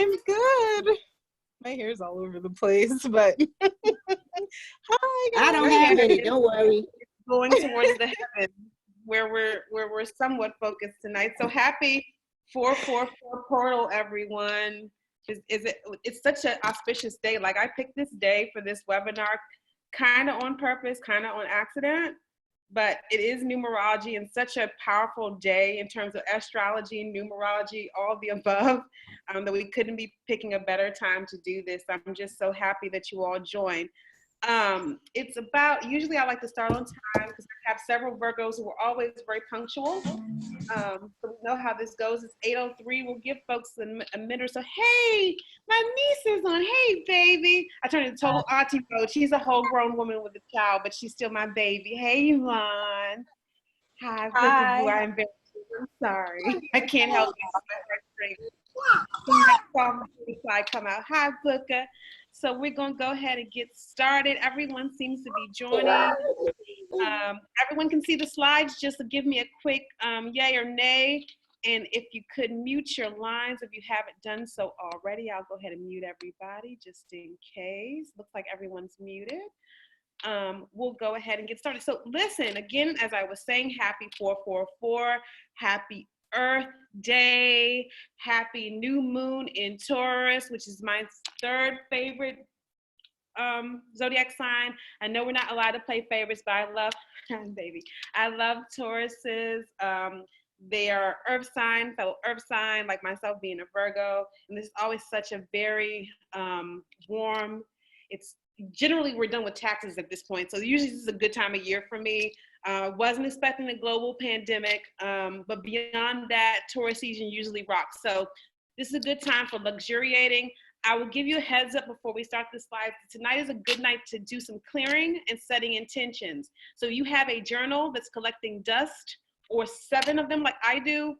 I'm good. My hair's all over the place, but hi guys. I don't have any, don't worry. Going towards the heavens where we're somewhat focused tonight. So happy 444 portal, everyone. It's such an auspicious day. Like, I picked this day for this webinar kind of on purpose, kind of on accident, but it is numerology and such a powerful day in terms of astrology, numerology, all the above, that we couldn't be picking a better time to do this. I'm just so happy that you all joined. It's about, usually I like to start on time because I have several Virgos who are always very punctual. So we know how this goes. It's 8:03. We'll give folks a minute or so. Hey, my niece is on. Hey, baby. I turned into total auntie mode. She's a whole grown woman with a child, but she's still my baby. Hey, Yvonne. Hi. I'm very sorry. I can't help it. Come out. Hi, Booker. So we're going to go ahead and get started. Everyone seems to be joining. Everyone can see the slides. Just to give me a quick yay or nay. And if you could mute your lines, if you haven't done so already, I'll go ahead and mute everybody just in case. Looks like everyone's muted. We'll go ahead and get started. So listen, again, as I was saying, happy 444, happy Earth Day, happy new moon in Taurus, which is my third favorite zodiac sign. I know we're not allowed to play favorites, but I love, baby, I love Tauruses. They are earth sign, fellow earth sign, like myself being a Virgo. And this is always such a very warm, it's generally we're done with taxes at this point. So usually this is a good time of year for me. Wasn't expecting a global pandemic, but beyond that, Taurus season usually rocks. So this is a good time for luxuriating. I will give you a heads up before we start the slides. Tonight is a good night to do some clearing and setting intentions. So you have a journal that's collecting dust, or 7 of them like I do.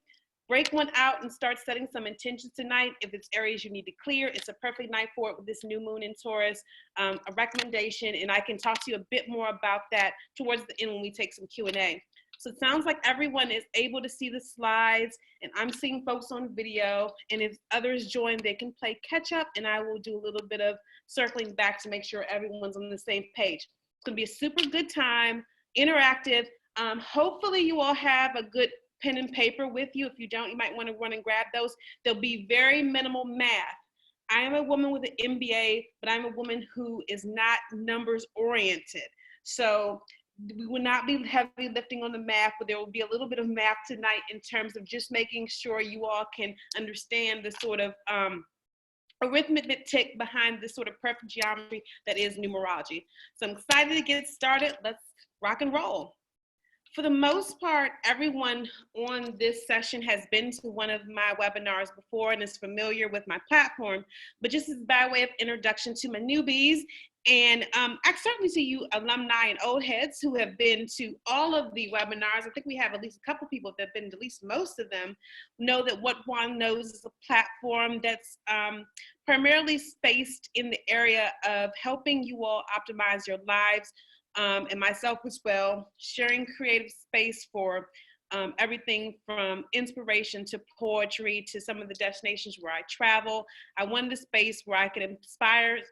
Break one out and start setting some intentions tonight. If it's areas you need to clear, it's a perfect night for it with this new moon in Taurus. A recommendation, and I can talk to you a bit more about that towards the end when we take some Q&A. So it sounds like everyone is able to see the slides, and I'm seeing folks on video, and if others join, they can play catch up, and I will do a little bit of circling back to make sure everyone's on the same page. It's gonna be a super good time, interactive. Hopefully you all have a good pen and paper with you. If you don't, you might want to run and grab those. There'll be very minimal math. I am a woman with an MBA, but I'm a woman who is not numbers oriented. So we will not be heavy lifting on the math, but there will be a little bit of math tonight in terms of just making sure you all can understand the sort of arithmetic behind this sort of perfect geometry that is numerology. So I'm excited to get started. Let's rock and roll. For the most part, everyone on this session has been to one of my webinars before and is familiar with my platform, but just as by way of introduction to my newbies, and I certainly see you alumni and old heads who have been to all of the webinars. I think we have at least a couple people that have been to at least most of them, know that what Juan knows is a platform that's primarily spaced in the area of helping you all optimize your lives, and myself as well, sharing creative space for everything from inspiration to poetry to some of the destinations where I travel. I wanted a space where I could inspire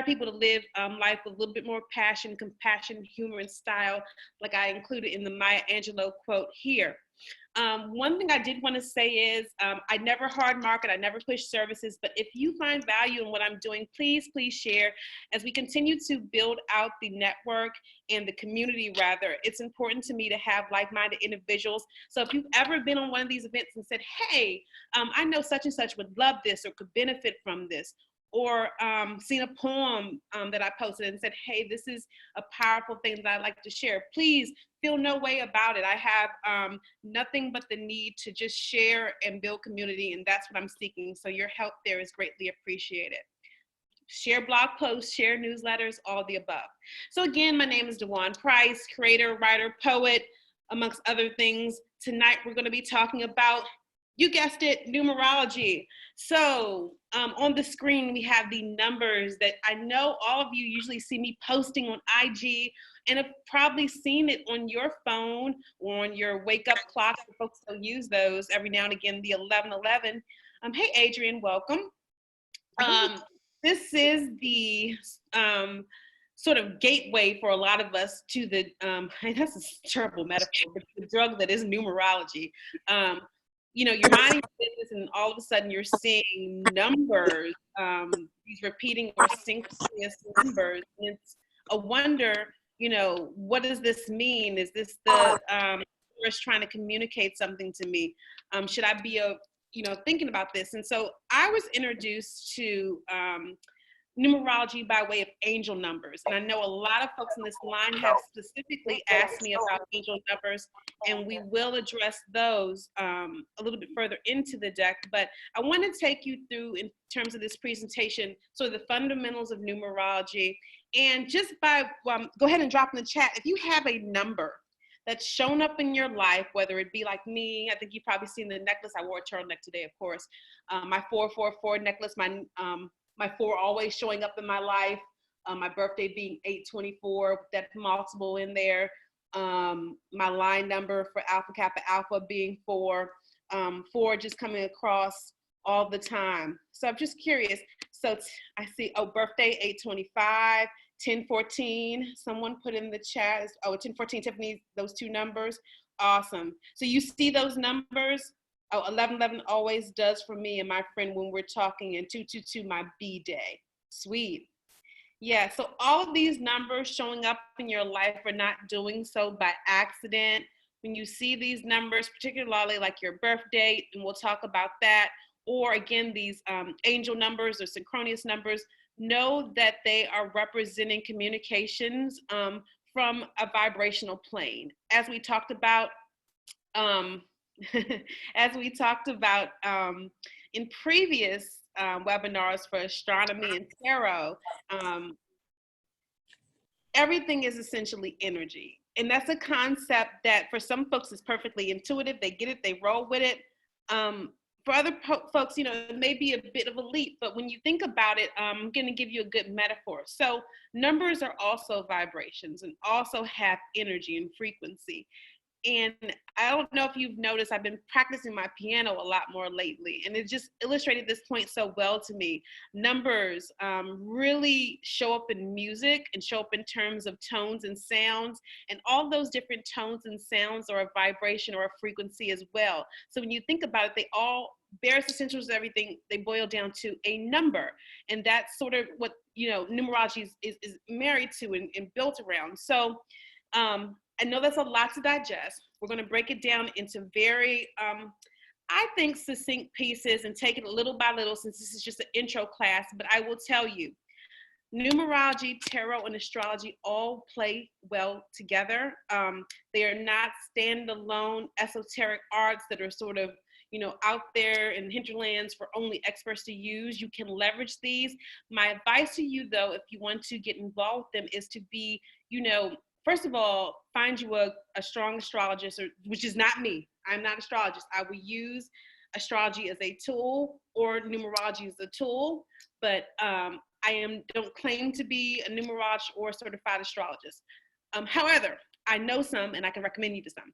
people to live life with a little bit more passion, compassion, humor, and style, like I included in the Maya Angelou quote here. One thing I did want to say is I never hard market, I never push services, but if you find value in what I'm doing, please share. As we continue to build out the network and the community rather, it's important to me to have like-minded individuals. So if you've ever been on one of these events and said, hey, I know such and such would love this or could benefit from this, or seen a poem that I posted and said, hey, this is a powerful thing that I'd like to share, please feel no way about it. I have nothing but the need to just share and build community, and that's what I'm seeking. So your help there is greatly appreciated. Share blog posts, share newsletters, all the above. So again, my name is Dewan Price, creator, writer, poet, amongst other things. Tonight we're going to be talking about, you guessed it, numerology. So on the screen, we have the numbers that I know all of you usually see me posting on IG and have probably seen it on your phone or on your wake up clock. Folks still use those every now and again, the 1111. Hey, Adrian, welcome. Um, this is the sort of gateway for a lot of us to the, that's a terrible metaphor, but the drug that is numerology. You're minding your business and all of a sudden you're seeing numbers, these repeating or synchronous numbers. And it's a wonder, what does this mean? Is this the universe trying to communicate something to me? Should I be thinking about this? And so I was introduced to numerology by way of angel numbers. And I know a lot of folks in this line have specifically asked me about angel numbers, and we will address those a little bit further into the deck. But I want to take you through, in terms of this presentation, sort of the fundamentals of numerology. And just go ahead and drop in the chat if you have a number that's shown up in your life, whether it be like me. I think you've probably seen the necklace. I wore a turtleneck today, of course. My 444 necklace, my 4 always showing up in my life. My birthday being 8/24, that multiple in there. My line number for Alpha Kappa Alpha being 4. 4 just coming across all the time. So I'm just curious. So I see, birthday 8/25, 10/14. Someone put in the chat. 10/14, Tiffany, those 2 numbers. Awesome. So you see those numbers? 11/11 always does for me and my friend when we're talking, and 2/22 my B day. Sweet. Yeah, so all of these numbers showing up in your life are not doing so by accident. When you see these numbers, particularly like your birth date, and we'll talk about that, or again, these angel numbers or synchronous numbers, know that they are representing communications from a vibrational plane. As we talked about, in previous webinars for astronomy and tarot, everything is essentially energy. And that's a concept that for some folks is perfectly intuitive. They get it, they roll with it. For other folks, it may be a bit of a leap, but when you think about it, I'm going to give you a good metaphor. So numbers are also vibrations and also have energy and frequency. And I don't know if you've noticed, I've been practicing my piano a lot more lately, and it just illustrated this point so well to me. Numbers really show up in music and show up in terms of tones and sounds, and all those different tones and sounds are a vibration or a frequency as well. So when you think about it, they all, various essentials of everything, they boil down to a number. And that's sort of what, numerology is married to and built around. So I know that's a lot to digest. We're going to break it down into very, I think, succinct pieces and take it little by little, since this is just an intro class. But I will tell you, numerology, tarot, and astrology all play well together. They are not standalone esoteric arts that are sort of, out there in hinterlands for only experts to use. You can leverage these. My advice to you, though, if you want to get involved with them, is to be, first of all, find you a strong astrologist, which is not me. I'm not an astrologist. I will use astrology as a tool, or numerology as a tool, but I don't claim to be a numerologist or a certified astrologist. However, I know some, and I can recommend you to some.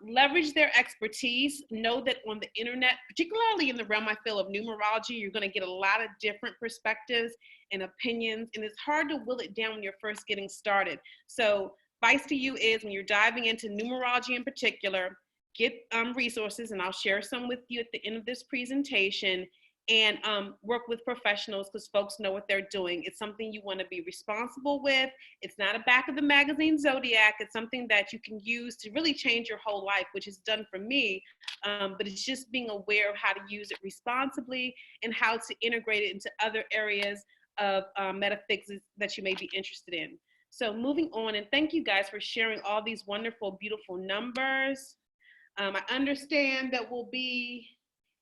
Leverage their expertise. Know that on the internet, particularly in the realm I feel of numerology, you're going to get a lot of different perspectives and opinions, and it's hard to will it down when you're first getting started. So advice to you is, when you're diving into numerology in particular, get resources, and I'll share some with you at the end of this presentation, and work with professionals, because folks know what they're doing. It's something you want to be responsible with. It's not a back of the magazine zodiac. It's something that you can use to really change your whole life, which is done for me. But it's just being aware of how to use it responsibly and how to integrate it into other areas of metaphysics that you may be interested in. So moving on, and thank you guys for sharing all these wonderful, beautiful numbers. I understand that we'll be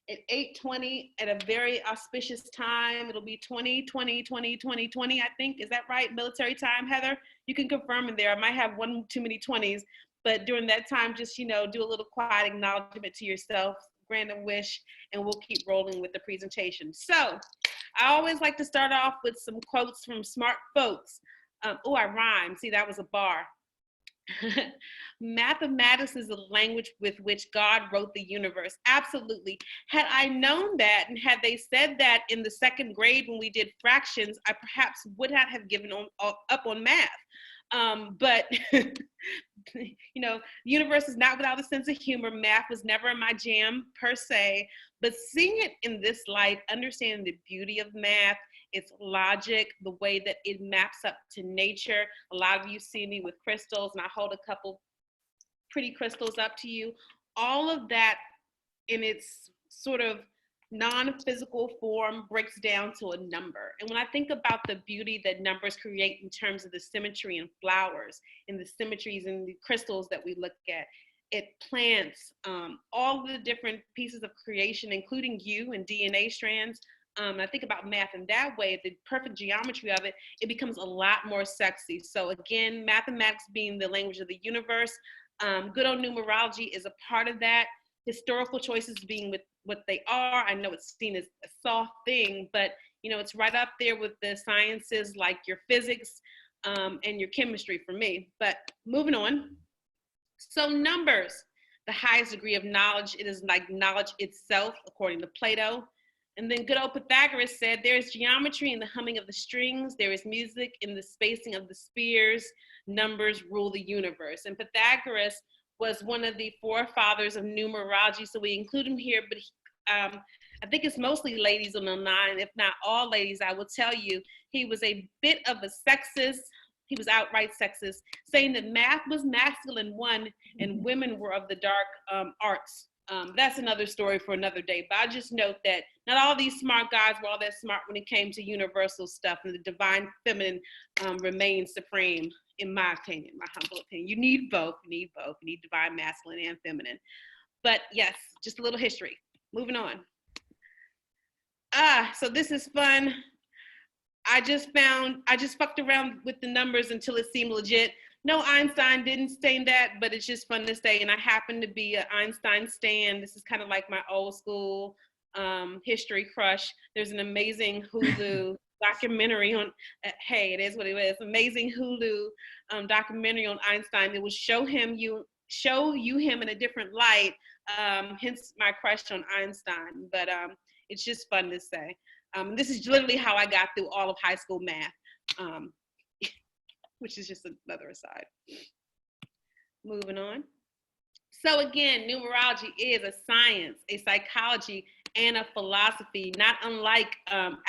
at 8:20 at a very auspicious time. It'll be 20, 20, 20, 20, 20, I think. Is that right? Military time, Heather? You can confirm in there. I might have one too many 20s, but during that time, just, do a little quiet acknowledgement to yourself, grant a wish, and we'll keep rolling with the presentation. So I always like to start off with some quotes from smart folks. Oh, I rhymed. See, that was a bar. Mathematics is the language with which God wrote the universe. Absolutely. Had I known that, and had they said that in the second grade when we did fractions, I perhaps would not have given up on math. But you know, the universe is not without a sense of humor. Math was never my jam per se, but seeing it in this light, understanding the beauty of math, its logic, the way that it maps up to nature. A lot of you see me with crystals, and I hold a couple pretty crystals up to you. All of that in its sort of non-physical form breaks down to a number. And when I think about the beauty that numbers create in terms of the symmetry in flowers and the symmetries in the crystals that we look at, it plants, all the different pieces of creation, including you and DNA strands. I think about math in that way, the perfect geometry of it, it becomes a lot more sexy. So again, mathematics being the language of the universe, good old numerology is a part of that. Historical choices being with what they are. I know it's seen as a soft thing, but you know, it's right up there with the sciences like your physics and your chemistry for me. But moving on. So numbers, the highest degree of knowledge, it is like knowledge itself, according to Plato. And then good old Pythagoras said, there is geometry in the humming of the strings, there is music in the spacing of the spheres, numbers rule the universe. And Pythagoras was one of the forefathers of numerology, so we include him here, but I think it's mostly ladies on the line, if not all ladies. I will tell you, he was a bit of a sexist. He was outright sexist, saying that math was masculine one and women were of the dark arts. That's another story for another day, but I just note that not all these smart guys were all that smart when it came to universal stuff, and the divine feminine remains supreme, in my opinion, my humble opinion. You need both, you need both. You need divine masculine and feminine. But yes, just a little history. Moving on. So this is fun. I just fucked around with the numbers until it seemed legit. No, Einstein didn't stain that, but it's just fun to say. And I happen to be an Einstein stan. This is kind of like my old school history crush. There's an amazing Hulu documentary on, hey, it is what it is. Amazing Hulu documentary on Einstein that will show you him in a different light. Hence my crush on Einstein. But it's just fun to say. This is literally how I got through all of high school math, which is just another aside. Moving on. So again, numerology is a science, a psychology, and a philosophy, not unlike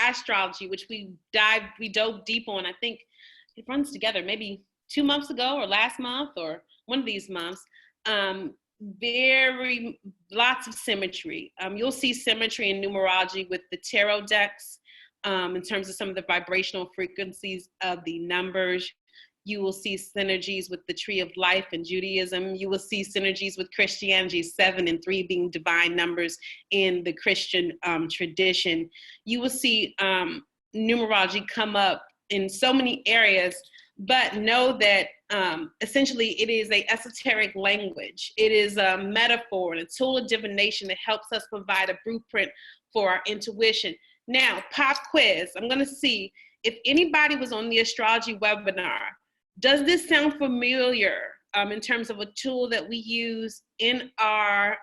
astrology, which we dove deep on. I think it runs together maybe 2 months ago or last month or one of these months. Very lots of symmetry. You'll see symmetry in numerology with the tarot decks in terms of some of the vibrational frequencies of the numbers. You will see synergies with the tree of life in Judaism. You will see synergies with Christianity, 7 and 3 being divine numbers in the Christian tradition. You will see numerology come up in so many areas, but know that essentially it is an esoteric language. It is a metaphor and a tool of divination that helps us provide a blueprint for our intuition. Now, pop quiz. I'm going to see if anybody was on the astrology webinar. Does this sound familiar in terms of a tool that we use in our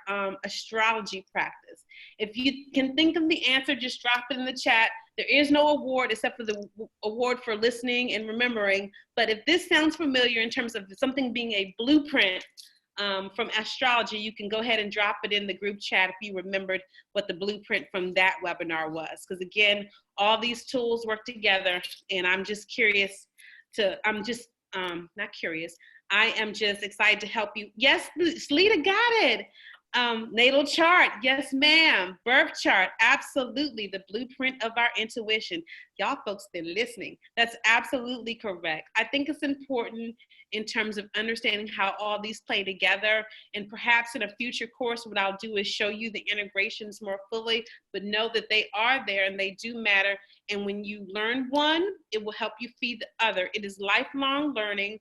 astrology practice? If you can think of the answer, just drop it in the chat. There is no award except for the award for listening and remembering. But if this sounds familiar in terms of something being a blueprint from astrology, you can go ahead and drop it in the group chat if you remembered what the blueprint from that webinar was. Because again, all these tools work together, and I'm just curious not curious. I am just excited to help you. Yes, Sleeta got it. Natal chart, yes ma'am. Birth chart, absolutely. The blueprint of our intuition. Y'all folks been listening. That's absolutely correct. I think it's important in terms of understanding how all these play together, and perhaps in a future course what I'll do is show you the integrations more fully, but know that they are there and they do matter. And when you learn one, it will help you feed the other. It is lifelong learning.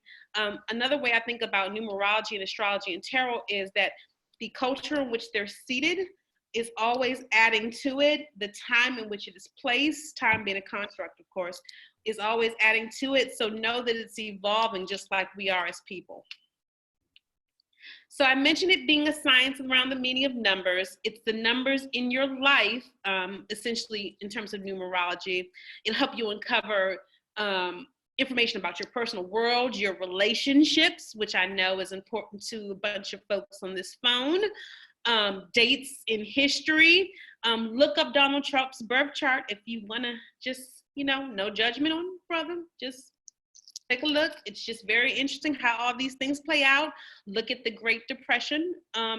Another way I think about numerology and astrology and tarot is that the culture in which they're seated is always adding to it. The time in which it is placed, time being a construct, of course, is always adding to it. So know that it's evolving just like we are as people. So I mentioned it being a science around the meaning of numbers. It's the numbers in your life, essentially in terms of numerology. It'll help you uncover information about your personal world, your relationships, which I know is important to a bunch of folks on this phone, dates in history. Look up Donald Trump's birth chart if you want to just, no judgment on brother, just take a look. It's just very interesting how all these things play out. Look at the Great Depression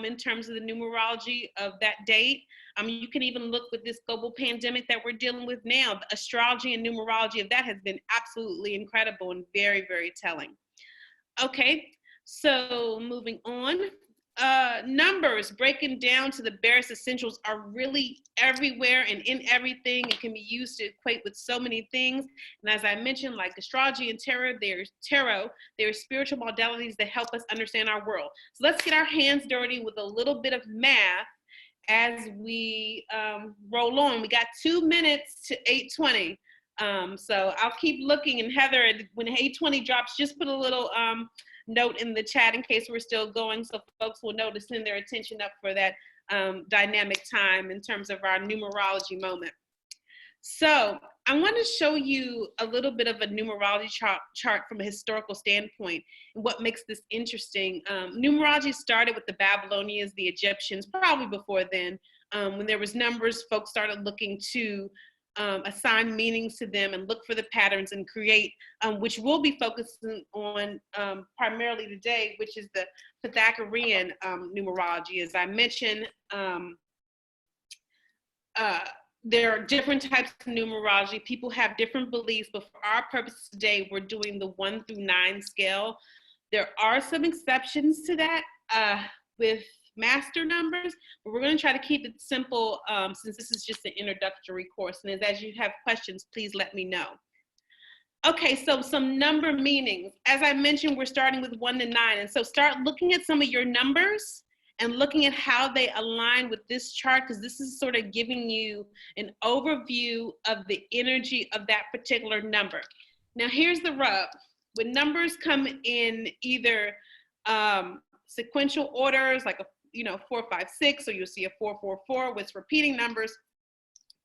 in terms of the numerology of that date. You can even look with this global pandemic that we're dealing with now. The astrology and numerology of that has been absolutely incredible and very, very telling. Okay, so moving on. Numbers, breaking down to the barest essentials, are really everywhere and in everything. It can be used to equate with so many things. And as I mentioned, like astrology and tarot, there's spiritual modalities that help us understand our world. So let's get our hands dirty with a little bit of math as we roll on. We got 2 minutes to 8:20. So I'll keep looking. And Heather, when 8:20 drops, just put a little note in the chat in case we're still going, so folks will know to send their attention up for that dynamic time in terms of our numerology moment. So I want to show you a little bit of a numerology chart from a historical standpoint and what makes this interesting. Numerology started with the Babylonians, the Egyptians, probably before then. When there was numbers, folks started looking to assign meanings to them and look for the patterns and create, which we'll be focusing on primarily today, which is the Pythagorean numerology. As I mentioned, there are different types of numerology. People have different beliefs, but for our purposes today, we're doing the 1 through 9 scale. There are some exceptions to that with master numbers, but we're going to try to keep it simple since this is just an introductory course. And as you have questions, please let me know. Okay, so some number meanings. As I mentioned, we're starting with 1 to 9. And so start looking at some of your numbers and looking at how they align with this chart, because this is sort of giving you an overview of the energy of that particular number. Now, here's the rub. When numbers come in either sequential orders, like a 4, 5, 6, or you'll see a 4, 4, 4 with repeating numbers,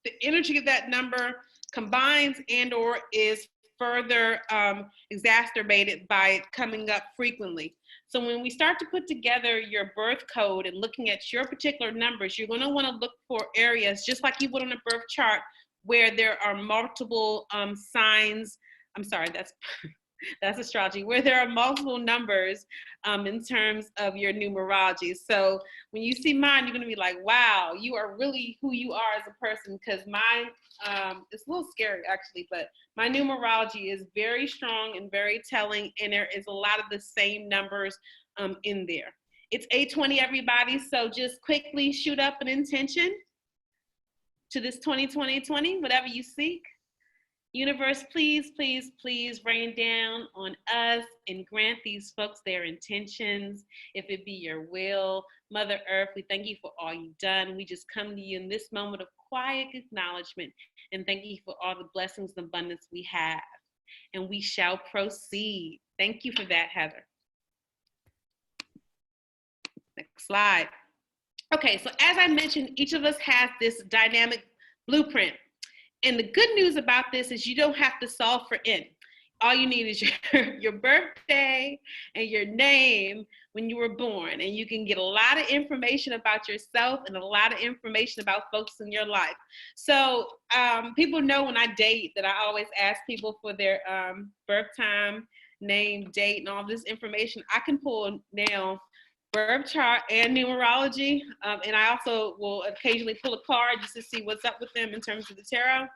the energy of that number combines and or is further exacerbated by it coming up frequently. So when we start to put together your birth code and looking at your particular numbers, you're going to want to look for areas, just like you would on a birth chart, where there are multiple signs. I'm sorry, that's astrology, where there are multiple numbers in terms of your numerology. So when you see mine, you're going to be like, wow, you are really who you are as a person, because mine, it's a little scary actually, but my numerology is very strong and very telling, and there is a lot of the same numbers in there. It's 8:20, everybody, so just quickly shoot up an intention to this 2020, whatever you seek. Universe, please, please, please rain down on us and grant these folks their intentions, if it be your will. Mother Earth, we thank you for all you've done. We just come to you in this moment of quiet acknowledgement and thank you for all the blessings and abundance we have. And we shall proceed. Thank you for that, Heather. Next slide. Okay, so as I mentioned, each of us has this dynamic blueprint. And the good news about this is you don't have to solve for N. All you need is your birthday and your name when you were born. And you can get a lot of information about yourself and a lot of information about folks in your life. So people know when I date that I always ask people for their birth time, name, date, and all this information. I can pull now birth chart and numerology, and I also will occasionally pull a card just to see what's up with them in terms of the tarot.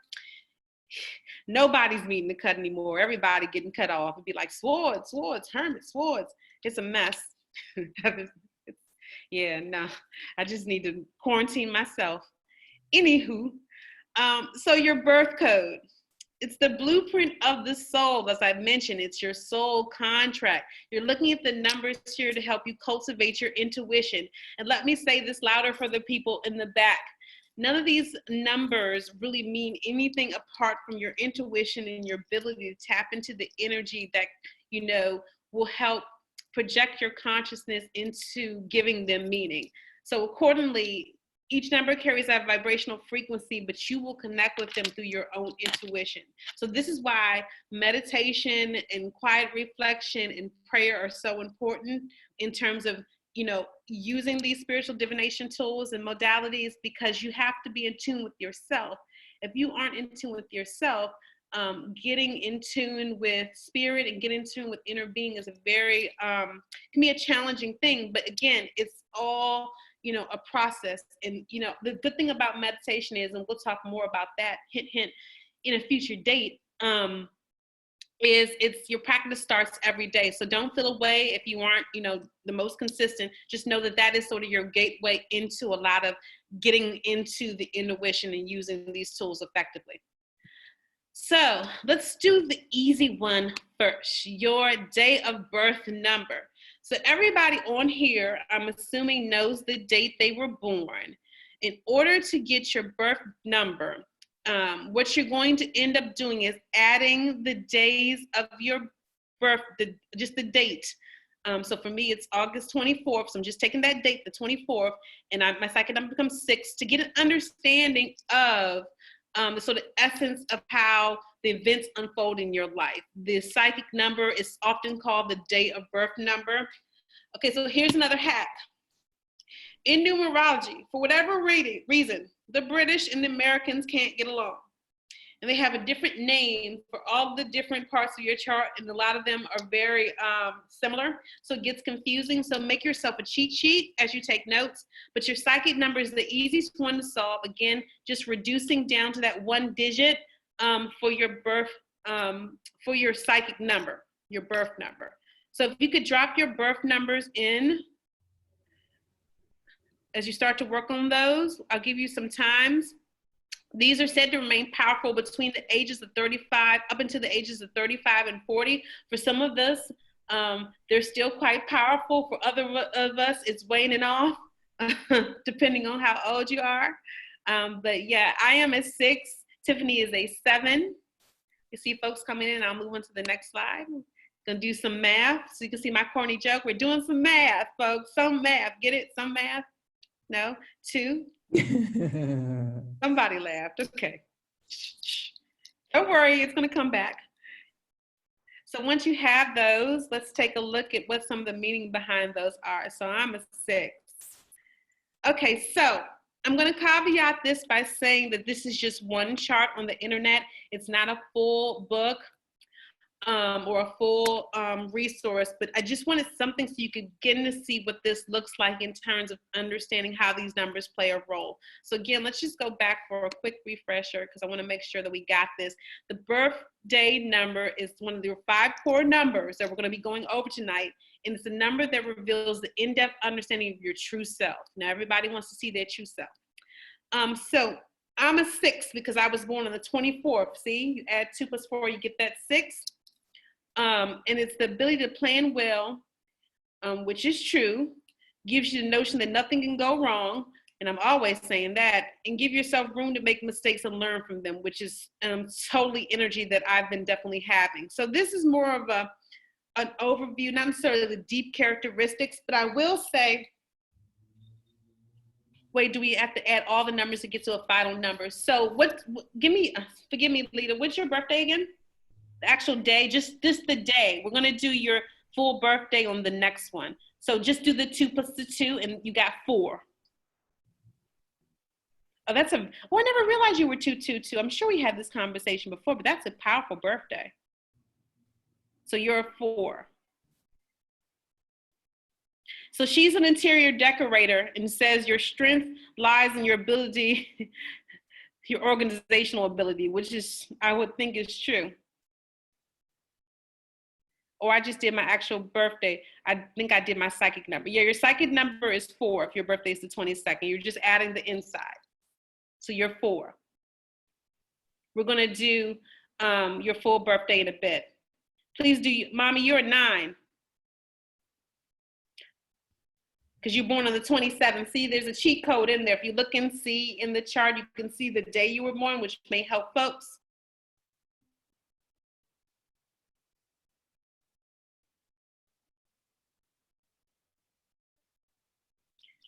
Nobody's meeting the cut anymore. Everybody getting cut off. It'd be like swords, hermit, swords. It's a mess. Yeah, no, I just need to quarantine myself. Anywho, so your birth code. It's the blueprint of the soul. As I mentioned, it's your soul contract. You're looking at the numbers here to help you cultivate your intuition. And let me say this louder for the people in the back. None of these numbers really mean anything apart from your intuition and your ability to tap into the energy that, will help project your consciousness into giving them meaning. So accordingly, each number carries that vibrational frequency, but you will connect with them through your own intuition. So this is why meditation and quiet reflection and prayer are so important in terms of, you know, using these spiritual divination tools and modalities, because you have to be in tune with yourself. If you aren't in tune with yourself, getting in tune with spirit and getting in tune with inner being is a very, can be a challenging thing. But again, it's all, you know, a process. And, you know, the good thing about meditation is, and we'll talk more about that, hint, hint, in a future date, is it's your practice starts every day. So don't feel away if you aren't, you know, the most consistent. Just know that that is sort of your gateway into a lot of getting into the intuition and using these tools effectively. So let's do the easy one first, your day of birth number. So everybody on here, I'm assuming, knows the date they were born. In order to get your birth number, what you're going to end up doing is adding the days of your birth, just the date. So for me, it's August 24th. So I'm just taking that date, the 24th, and my psychic number becomes 6 to get an understanding of the sort of essence of how the events unfold in your life. The psychic number is often called the day of birth number. Okay, so here's another hack. In numerology, for whatever reason, the British and the Americans can't get along. And they have a different name for all the different parts of your chart, and a lot of them are very similar, so it gets confusing. So make yourself a cheat sheet as you take notes, but your psychic number is the easiest one to solve. Again, just reducing down to that one digit for your birth, for your psychic number, your birth number. So if you could drop your birth numbers in as you start to work on those, I'll give you some times. These are said to remain powerful between the ages of 35, up until the ages of 35 and 40. For some of us, they're still quite powerful. For other of us, it's waning off, depending on how old you are. But yeah, I am a 6. Tiffany is a 7. You see folks coming in. I'll move on to the next slide. Gonna do some math. So you can see my corny joke. We're doing some math, folks. Some math. Get it? Some math? No? 2? Somebody laughed. Okay. Don't worry, it's going to come back. So once you have those, let's take a look at what some of the meaning behind those are. So I'm a 6. Okay, so I'm going to caveat this by saying that this is just one chart on the internet. It's not a full book or a full resource, but I just wanted something so you could get to see what this looks like in terms of understanding how these numbers play a role. So again, let's just go back for a quick refresher because I want to make sure that we got this. The birthday number is one of the 5 core numbers that we're going to be going over tonight, and it's a number that reveals the in-depth understanding of your true self. Now, everybody wants to see their true self. So I'm a 6 because I was born on the 24th. See, you add 2 plus 4, you get that 6. And it's the ability to plan well, which is true, gives you the notion that nothing can go wrong, and I'm always saying that, and give yourself room to make mistakes and learn from them, which is totally energy that I've been definitely having. So this is more of an overview, not necessarily the deep characteristics, but I will say, wait, do we have to add all the numbers to get to a final number? So forgive me, Lita, what's your birthday again? The actual day, just the day. We're gonna do your full birthday on the next one. So just do the 2 plus the 2 and you got 4. Oh, I never realized you were 222. I'm sure we had this conversation before, but that's a powerful birthday. So you're a 4. So she's an interior decorator and says your strength lies in your ability, your organizational ability, which is, I would think is true. Or I just did my actual birthday. I think I did my psychic number. Yeah, your psychic number is 4 if your birthday is the 22nd. You're just adding the inside. So you're 4. We're gonna do your full birthday in a bit. Please do, Mommy, you're a 9. Because you're born on the 27th. See, there's a cheat code in there. If you look and see in the chart, you can see the day you were born, which may help folks.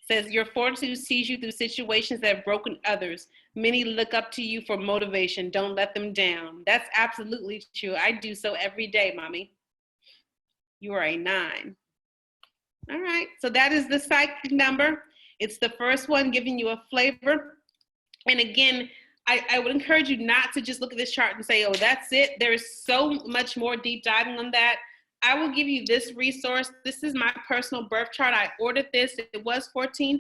Says your fortitude sees you through situations that have broken others. Many look up to you for motivation. Don't let them down. That's absolutely true. I do so every day, mommy. You are a 9. All right, so that is the psychic number. It's the first one giving you a flavor. And again, I would encourage you not to just look at this chart and say, oh, that's it. There's so much more deep diving on that. I will give you this resource. This is my personal birth chart. I ordered this. It was $14,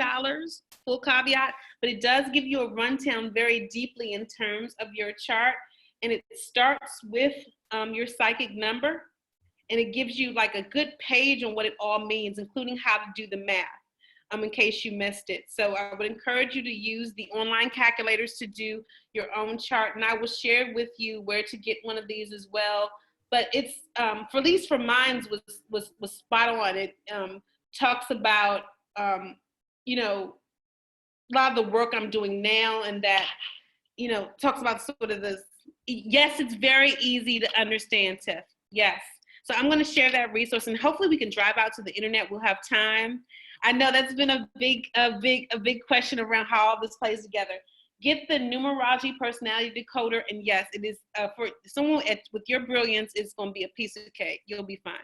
full caveat, but it does give you a rundown very deeply in terms of your chart. And it starts with your psychic number. And it gives you like a good page on what it all means, including how to do the math. In case you missed it. So I would encourage you to use the online calculators to do your own chart. And I will share with you where to get one of these as well. But it's, for at least for mine, was spot on. It talks about, you know, a lot of the work I'm doing now, and that, you know, talks about sort of this. Yes, it's very easy to understand, Tiff. Yes. So I'm going to share that resource, and hopefully we can drive out to the internet. We'll have time. I know that's been a big question around how all this plays together. Get the Numerology personality decoder, and yes, it is for someone with your brilliance. It's going to be a piece of cake. You'll be fine.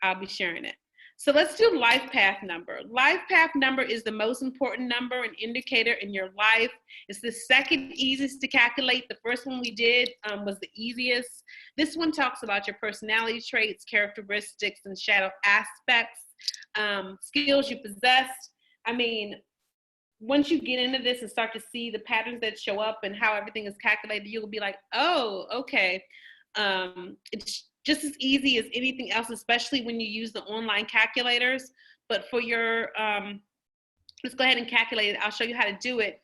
I'll be sharing it. So let's do life path number. Life path number is the most important number and indicator in your life. It's the second easiest to calculate. The first one we did was the easiest. This one talks about your personality traits, characteristics, and shadow aspects, skills you possess. I mean, once you get into this and start to see the patterns that show up and how everything is calculated, you'll be like, oh, okay. It's just as easy as anything else, especially when you use the online calculators. But for your, let's go ahead and calculate it. I'll show you how to do it.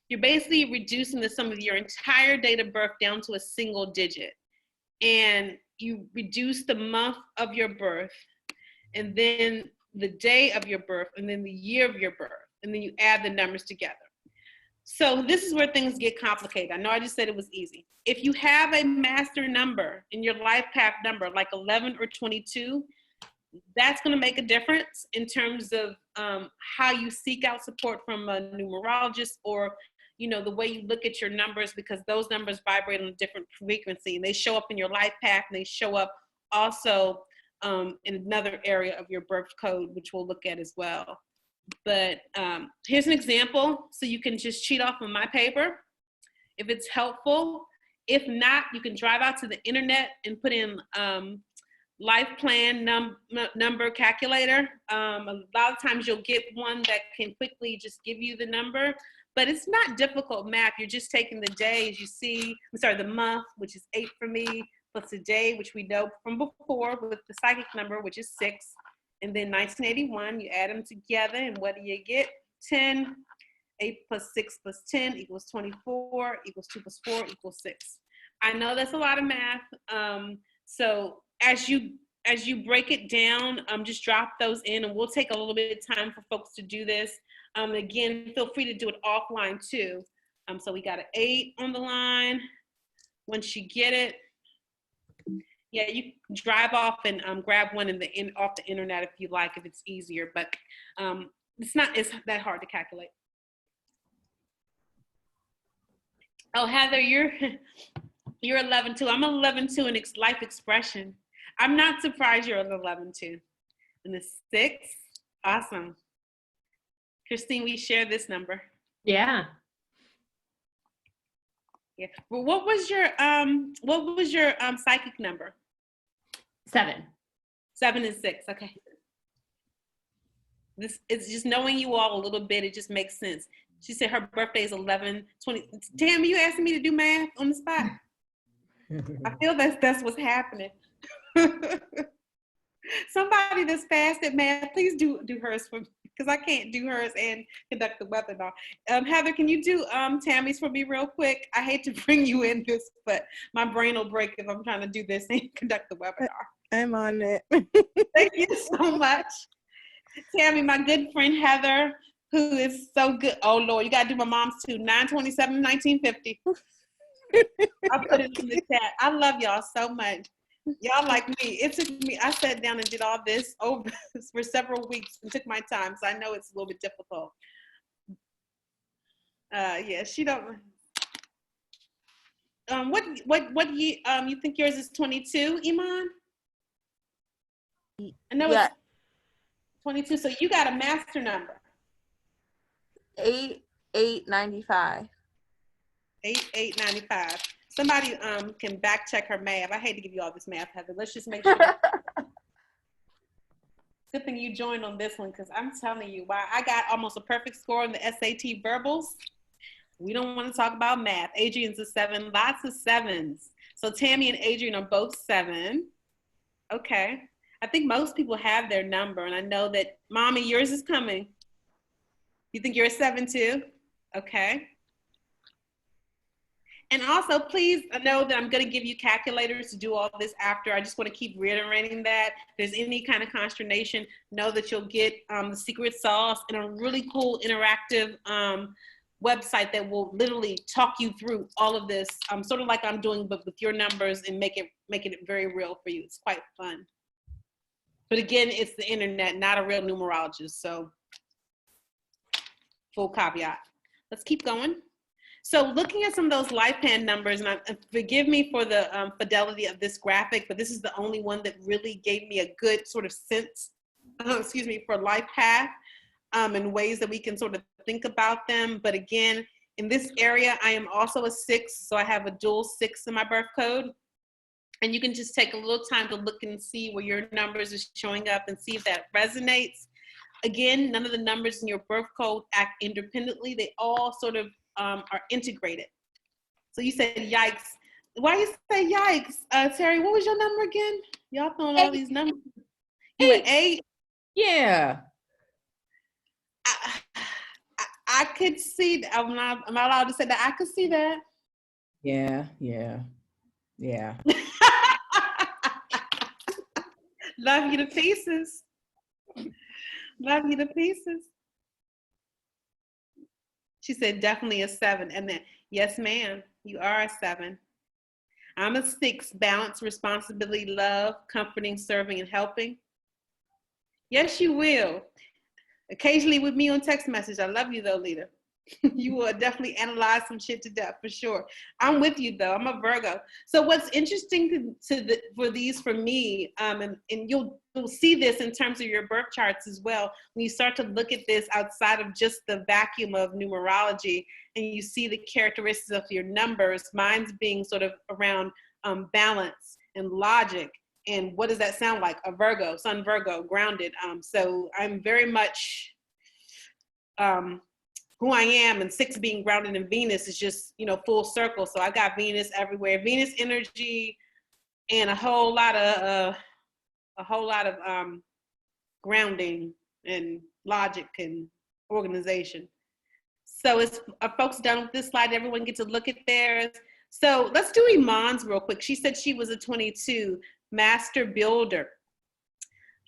You're basically reducing the sum of your entire date of birth down to a single digit. And you reduce the month of your birth, and then the day of your birth, and then the year of your birth, and then you add the numbers together. So this is where things get complicated. I know I just said it was easy. If you have a master number in your life path number, like 11 or 22, that's going to make a difference in terms of how you seek out support from a numerologist, or, you know, the way you look at your numbers, because those numbers vibrate on a different frequency, and they show up in your life path, and they show up also in another area of your birth code, which we'll look at as well. But here's an example, so you can just cheat off on my paper if it's helpful. If not, you can drive out to the internet and put in life plan number calculator. A lot of times you'll get one that can quickly just give you the number, but it's not difficult math. You're just taking the day, as you see, the month, which is 8 for me, plus the day, which we know from before with the psychic number, which is 6. And then 1981, you add them together, and what do you get? 10. 8 plus 6 plus 10 equals 24, equals 2 plus 4 equals 6. I know that's a lot of math. So as you break it down, just drop those in, and we'll take a little bit of time for folks to do this. Again, feel free to do it offline too. So we got an 8 on the line. Once you get it, yeah, you can drive off and grab one off the internet if you like, if it's easier, but it's that hard to calculate. Oh, Heather, you're 11 too. I'm 11 too in life expression. I'm not surprised you're an 11 too. And the 6, awesome. Christine, we share this number. Yeah. Yeah. Well, what was your psychic number? 7. 7 and 6. Okay. This it's just knowing you all a little bit. It just makes sense. She said her birthday is 11/20. Tammy, you asking me to do math on the spot? I feel that's what's happening. Somebody that's fast at math, please do hers for me, because I can't do hers and conduct the webinar. Heather, can you do Tammy's for me real quick? I hate to bring you in this, but my brain will break if I'm trying to do this and conduct the webinar. I'm on it. Thank you so much. Tammy, my good friend Heather, who is so good. Oh, Lord, you got to do my mom's too. 9/27/1950. I'll put it in the chat. I love y'all so much. Y'all like me. It took me, I sat down and did all this over for several weeks and took my time. So I know it's a little bit difficult. Yeah, she don't. What you think yours is 22, Iman? I know Yeah. it's 22. So you got a master number. 8895. 8895. Somebody can back check her math. I hate to give you all this math, Heather. Let's just make sure. Good thing you joined on this one, because I'm telling you, why I got almost a perfect score on the SAT verbals. We don't want to talk about math. Adrian's a 7, lots of 7s. So Tammy and Adrian are both 7. Okay. I think most people have their number, and I know that, Mommy, yours is coming. You think you're a 7 too? Okay. And also, please know that I'm going to give you calculators to do all this after. I just want to keep reiterating that. If there's any kind of consternation, know that you'll get the secret sauce and a really cool interactive website that will literally talk you through all of this, sort of like I'm doing, but with your numbers, and making it very real for you. It's quite fun. But again, it's the internet, not a real numerologist. So full caveat. Let's keep going. So looking at some of those life pan numbers, and forgive me for the fidelity of this graphic, but this is the only one that really gave me a good sort of sense, for life path, and ways that we can sort of think about them. But again, in this area, I am also a 6, so I have a dual 6 in my birth code. And you can just take a little time to look and see where your numbers are showing up and see if that resonates. Again, none of the numbers in your birth code act independently. They all sort of are integrated. So you said yikes. Why you say yikes? Terry, what was your number again? Y'all throwing all these numbers. You were 8? Yeah. I could see that. I'm not allowed to say that. I could see that. Yeah. Love you to pieces. Love you to pieces. She said, definitely a 7. And then, yes, ma'am, you are a 7. I'm a 6, balance, responsibility, love, comforting, serving, and helping. Yes, you will. Occasionally with me on text message. I love you though, Lita. You will definitely analyze some shit to death for sure. I'm with you though. I'm a Virgo. So what's interesting for these for me, and you'll see this in terms of your birth charts as well, when you start to look at this outside of just the vacuum of numerology, and you see the characteristics of your numbers, mine's being sort of around balance and logic. And what does that sound like? A Virgo, Sun Virgo, grounded. So I'm very much who I am, and 6 being grounded in Venus is just, full circle. So I got Venus everywhere, Venus energy, and a whole lot of grounding and logic and organization. So as folks done with this slide, everyone get to look at theirs. So let's do Iman's real quick. She said she was a 22, master builder,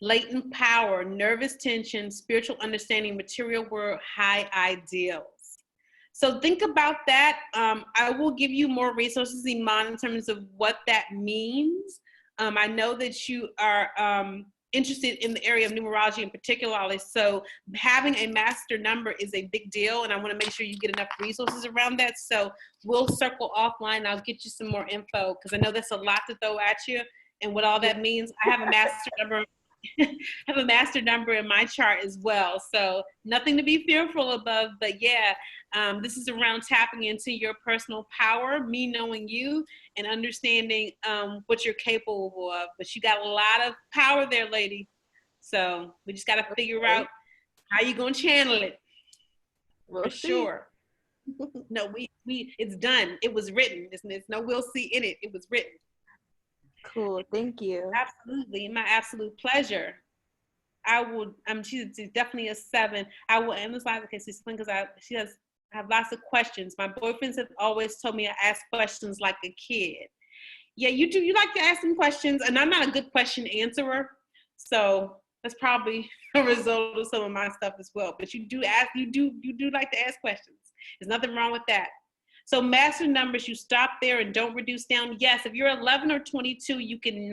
latent power, nervous tension, spiritual understanding, material world, high ideals. So think about that. I will give you more resources, Iman, in terms of what that means. I know that you are interested in the area of numerology in particular, so having a master number is a big deal, and I want to make sure you get enough resources around that. So we'll circle offline. I'll get you some more info, because I know that's a lot to throw at you, and what all that means. I have a master number. Have a master number in my chart as well, so nothing to be fearful above. But yeah, this is around tapping into your personal power, me knowing you and understanding what you're capable of. But you got a lot of power there, lady, so we just got to figure out how you gonna channel it. For sure. No, we it's done. It was written. It's no we'll see in it. It was written. Cool, thank you. Absolutely, my absolute pleasure. I will. She's definitely a 7. I will emphasize the case because I have lots of questions. My boyfriends have always told me I ask questions like a kid. Yeah, you do. You like to ask them questions, and I'm not a good question answerer, so that's probably a result of some of my stuff as well. But you do ask. You do like to ask questions. There's nothing wrong with that. So master numbers, you stop there and don't reduce down. Yes, if you're 11 or 22, you can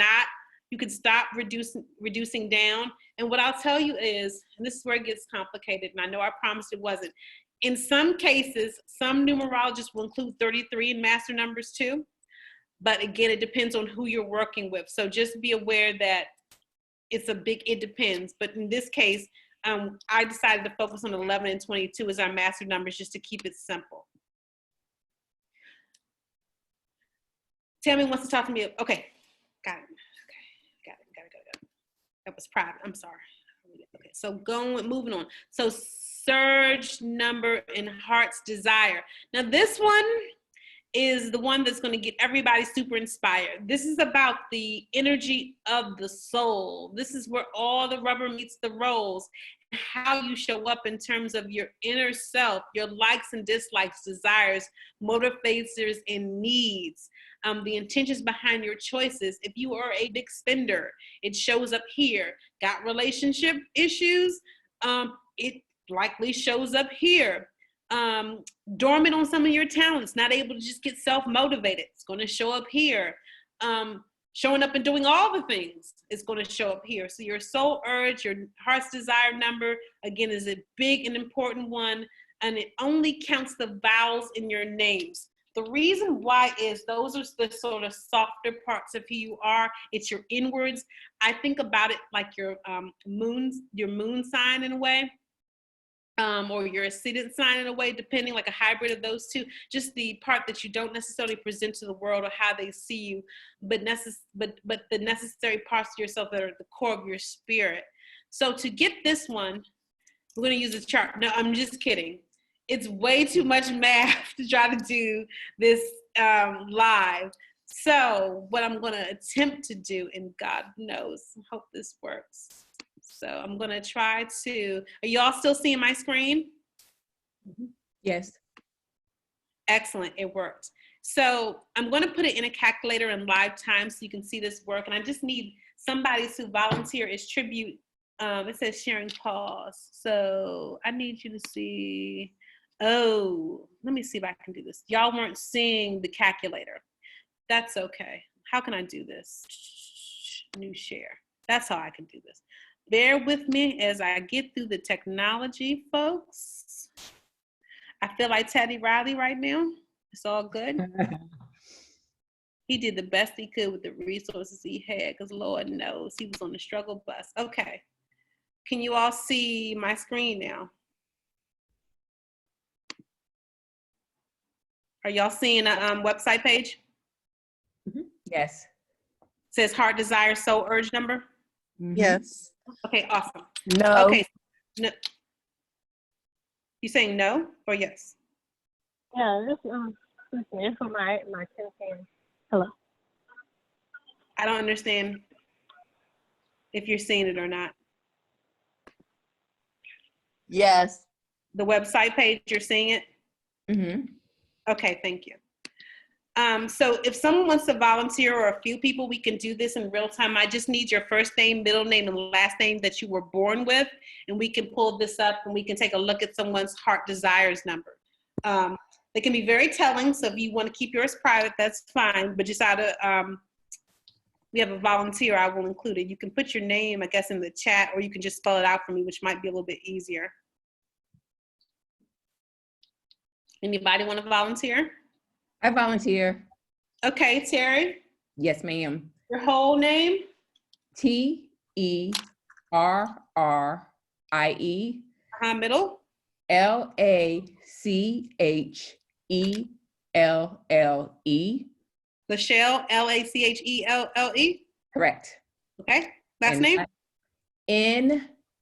stop reducing down. And what I'll tell you is, and this is where it gets complicated, and I know I promised it wasn't. In some cases, some numerologists will include 33 in master numbers too. But again, it depends on who you're working with. So just be aware that it depends. But in this case, I decided to focus on 11 and 22 as our master numbers just to keep it simple. Tammy wants to talk to me. Okay, got it. Okay, got it. That was private. I'm sorry. Okay, so moving on. So surge number in heart's desire. Now this one is the one that's going to get everybody super inspired. This is about the energy of the soul. This is where all the rubber meets the roads. How you show up in terms of your inner self, your likes and dislikes, desires, motivators, and needs. The intentions behind your choices. If you are a big spender, it shows up here. Got relationship issues? It likely shows up here. Dormant on some of your talents, not able to just get self-motivated. It's going to show up here. Showing up and doing all the things is going to show up here. So your soul urge, your heart's desire number, again, is a big and important one, and it only counts the vowels in your names. The reason why is those are the sort of softer parts of who you are. It's your inwards. I think about it like your moon sign in a way. Or your ascendant sign in a way, depending, like a hybrid of those two, just the part that you don't necessarily present to the world or how they see you, but the necessary parts of yourself that are at the core of your spirit. So to get this one, we're going to use a chart. No, I'm just kidding. It's way too much math to try to do this live. So what I'm going to attempt to do, and God knows, I hope this works. So I'm going to try to, are y'all still seeing my screen? Yes. Excellent, it worked. So I'm going to put it in a calculator in live time so you can see this work. And I just need somebody to volunteer as tribute. It says sharing pause. So I need you to see, let me see if I can do this. Y'all weren't seeing the calculator. That's okay. How can I do this? New share. That's how I can do this. Bear with me as I get through the technology, folks. I feel like Teddy Riley right now. It's all good. He did the best he could with the resources he had, because Lord knows he was on the struggle bus. Okay. Can you all see my screen now? Are y'all seeing a website page? Yes. It says heart desire soul urge number. Yes. Okay, awesome. No. Okay. No. You saying no or yes? Yeah, this is for my 10. Hello. I don't understand if you're seeing it or not. Yes. The website page, you're seeing it? Mm-hmm. Okay, thank you. So if someone wants to volunteer, or a few people, we can do this in real time. I just need your first name, middle name, and last name that you were born with, and we can pull this up and we can take a look at someone's heart desires number. They can be very telling, so if you want to keep yours private, that's fine, but just out of, we have a volunteer, I will include it. You can put your name, I guess, in the chat, or you can just spell it out for me, which might be a little bit easier. Anybody want to volunteer? I volunteer. Okay, Terry, Yes, ma'am. your whole name? TERRIE Middle? LACHELLE. Lachelle, Lachelle. Correct. Okay, last And name?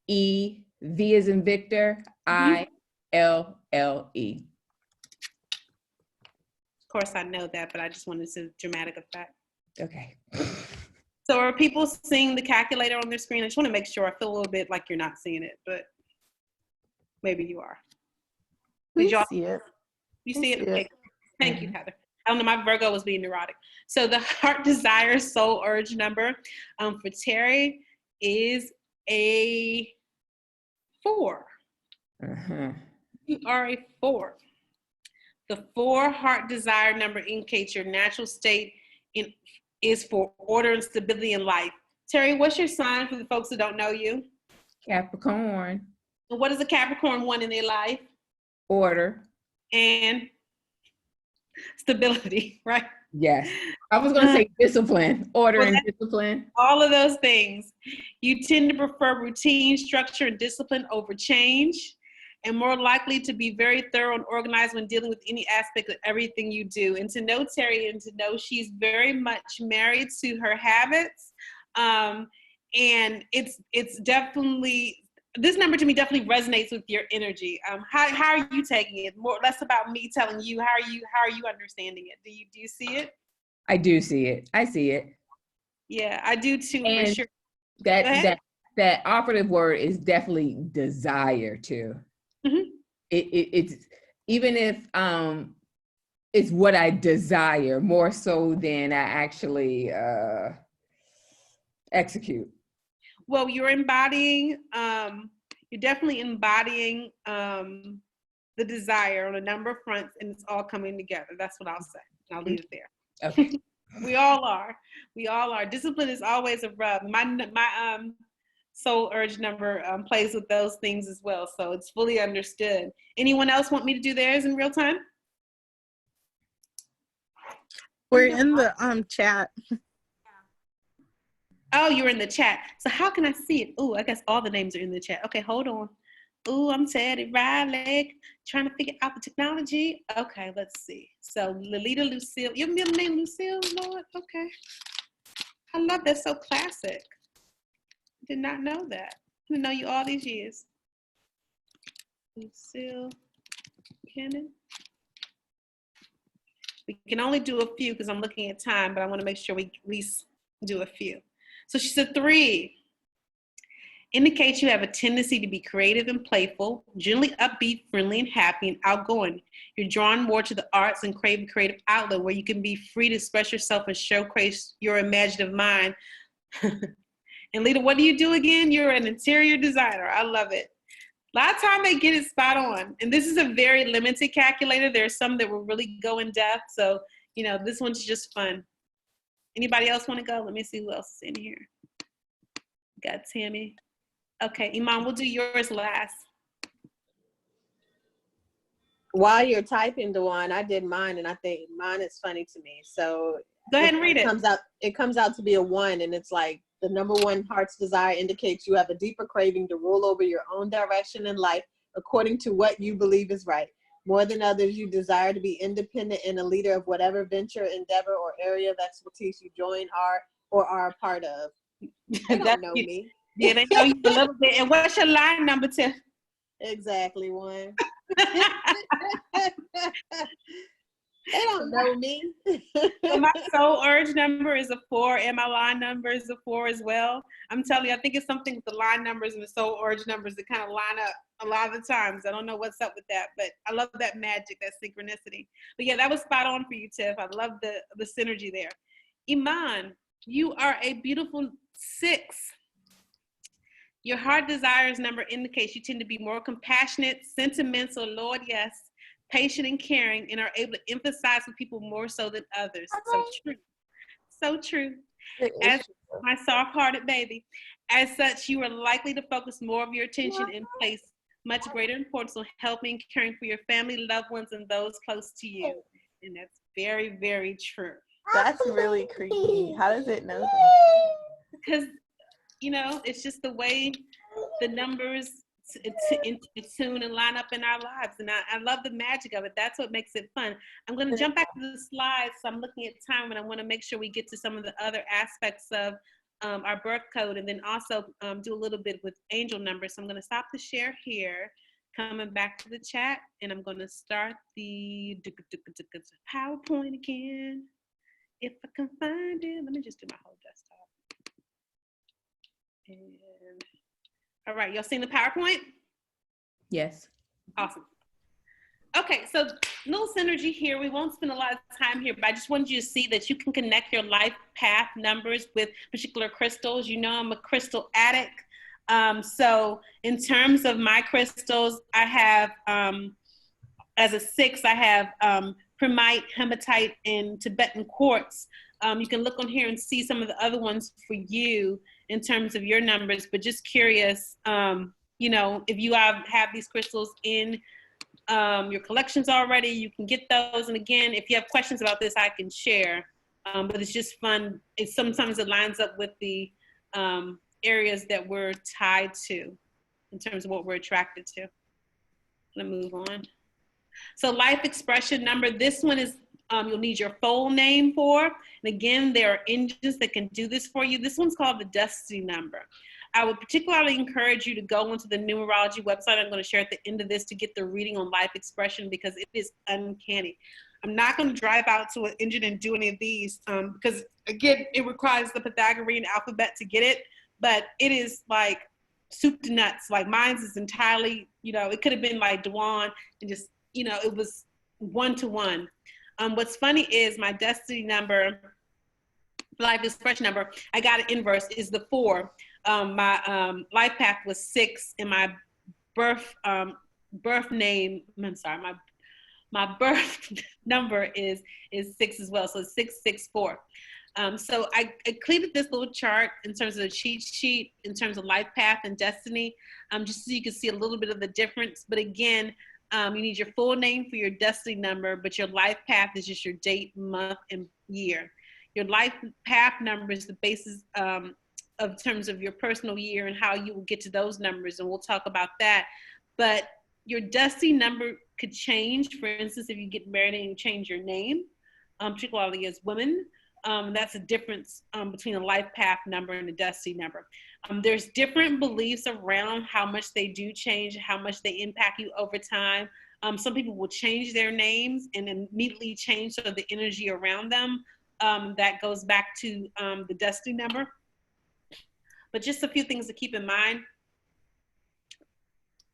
NE, V as in Victor, ILLE. Of course, I know that, but I just wanted to dramatic effect. Okay. So are people seeing the calculator on their screen? I just want to make sure. I feel a little bit like you're not seeing it, but maybe you are. We Did y'all see it. You see it? Yeah. Okay. Thank you, Heather. I don't know, my Virgo was being neurotic. So the heart desire soul urge number for Terry is a 4. Uh-huh. You are a 4. The 4 heart desire number indicates your natural state is for order and stability in life. Terry, what's your sign for the folks who don't know you? Capricorn. And what does a Capricorn want in their life? Order. And stability, right? Yes. I was going to say discipline. Order Well, and discipline. all of those things. You tend to prefer routine, structure, and discipline over change, and more likely to be very thorough and organized when dealing with any aspect of everything you do. And to know Terry and to know she's very much married to her habits. And it's definitely, this number to me definitely resonates with your energy. How are you taking it? Less about me telling you, how are you understanding it? Do you see it? I do see it. I see it. Yeah, I do too, And for sure. that operative word is definitely desire too. Mm-hmm. It's even if it's what I desire more so than I actually execute. Well, you're definitely embodying the desire on a number of fronts, and it's all coming together. That's what I'll say. I'll leave it there. Okay. We all are. Discipline is always a rub. My soul urge number plays with those things as well, so it's fully understood. Anyone else want me to do theirs in real time? We're in the chat. Oh, you're in the chat. So how can I see it? Oh, I guess all the names are in the chat. Okay, hold on. Oh, I'm Teddy Riley, trying to figure out the technology. Okay, let's see. So Lolita Lucille, your middle name Lucille, Lord? Okay. I love that, so classic. Did not know that. I didn't know you all these years. Lucille Cannon. We can only do a few because I'm looking at time, but I want to make sure we at least do a few. So she's a 3. Indicates you have a tendency to be creative and playful, generally upbeat, friendly, and happy, and outgoing. You're drawn more to the arts and crave a creative outlet where you can be free to express yourself and showcase your imaginative mind. And Lita, what do you do again? You're an interior designer. I love it. A lot of time they get it spot on. And this is a very limited calculator. There's some that will really go in depth. So, this one's just fun. Anybody else want to go? Let me see who else is in here. Got Tammy. Okay, Iman, we'll do yours last. While you're typing, Dewan, I did mine, and I think mine is funny to me. So go ahead and read it. It comes out to be a 1, and it's like the number 1 heart's desire indicates you have a deeper craving to rule over your own direction in life according to what you believe is right. More than others, you desire to be independent and a leader of whatever venture, endeavor, or area of expertise you join or are a part of. They don't know me. Yeah, they know you a little bit. And what's your line number, Tiff? Exactly, 1. They don't know me. So my soul urge number is a 4, and my line number is a 4 as well. I'm telling you, I think it's something with the line numbers and the soul urge numbers that kind of line up a lot of the times. I don't know what's up with that, but I love that magic, that synchronicity. But yeah, that was spot on for you, Tiff. I love the synergy there. Iman, you are a beautiful 6. Your heart desires number indicates you tend to be more compassionate, sentimental, Lord, yes, patient and caring, and are able to empathize with people more so than others. So true. So true. As my soft-hearted baby. As such, you are likely to focus more of your attention and place much greater importance on helping and caring for your family, loved ones, and those close to you. And that's very, very true. That's really creepy. How does it know that? Because, it's just the way the numbers tune and line up in our lives. And I love the magic of it. That's what makes it fun. I'm going to jump back to the slides. So I'm looking at time, and I want to make sure we get to some of the other aspects of our birth code, and then also do a little bit with angel numbers. So I'm going to stop the share here, coming back to the chat, and I'm going to start the PowerPoint again. If I can find it, let me just do my whole desktop. And all right, y'all seen the PowerPoint? Yes. Awesome. Okay, so little synergy here. We won't spend a lot of time here, but I just wanted you to see that you can connect your life path numbers with particular crystals. I'm a crystal addict. So in terms of my crystals, I have as a 6, I have permite, hematite, and Tibetan quartz. You can look on here and see some of the other ones for you in terms of your numbers, but just curious, you know, if you have these crystals in your collections already, you can get those. And again, if you have questions about this, I can share, but it's just fun. Sometimes it lines up with the areas that we're tied to in terms of what we're attracted to. I'm gonna move on. So life expression number, this one is, you'll need your full name for. And again, there are engines that can do this for you. This one's called the destiny number. I would particularly encourage you to go onto the Numerology website. I'm going to share at the end of this to get the reading on life expression because it is uncanny. I'm not going to drive out to an engine and do any of these because, again, it requires the Pythagorean alphabet to get it. But it is like soup to nuts. Like mine's is entirely, you know, it could have been like Dewan and just, you know, it was 1-to-1. What's funny is my destiny number, life expression number, I got it inverse, is the 4. My life path was 6, and my birth name, I'm sorry, my birth number is 6 as well, so 664. So I created this little chart in terms of the cheat sheet, in terms of life path and destiny, just so you can see a little bit of the difference. But again, you need your full name for your destiny number, but your life path is just your date, month, and year. Your life path number is the basis of terms of your personal year and how you will get to those numbers, and we'll talk about that. But your destiny number could change. For instance, if you get married and you change your name, particularly as women, that's a difference between a life path number and a destiny number. There's different beliefs around how much they do change, how much they impact you over time. Some people will change their names and immediately change sort of the energy around them. That goes back to the destiny number. But just a few things to keep in mind.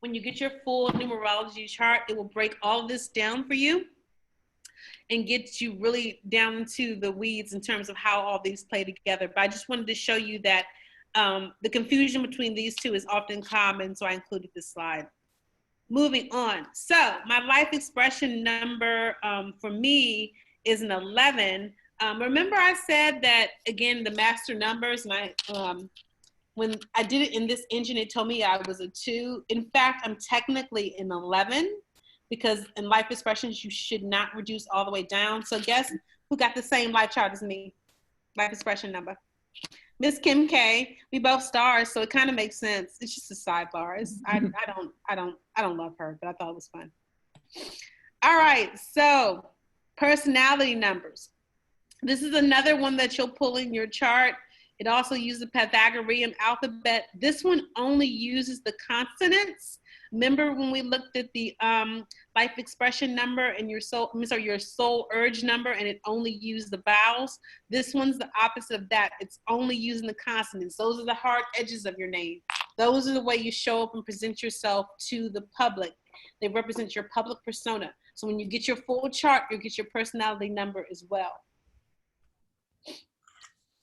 When you get your full numerology chart, it will break all of this down for you and get you really down into the weeds in terms of how all these play together. But I just wanted to show you that the confusion between these two is often common, so I included this slide. Moving on. So my life expression number for me is an 11. Remember I said that, again, the master numbers, and when I did it in this engine, it told me I was a 2. In fact, I'm technically an 11 because in life expressions, you should not reduce all the way down. So guess who got the same life chart as me? Life expression number. Miss Kim K. We both stars, so it kind of makes sense. It's just a sidebar. I don't love her, but I thought it was fun. All right, so personality numbers. This is another one that you'll pull in your chart. It also uses the Pythagorean alphabet. This one only uses the consonants. Remember when we looked at the life expression number and your soul urge number, and it only used the vowels? This one's the opposite of that. It's only using the consonants. Those are the hard edges of your name. Those are the way you show up and present yourself to the public. They represent your public persona. So when you get your full chart, you'll get your personality number as well.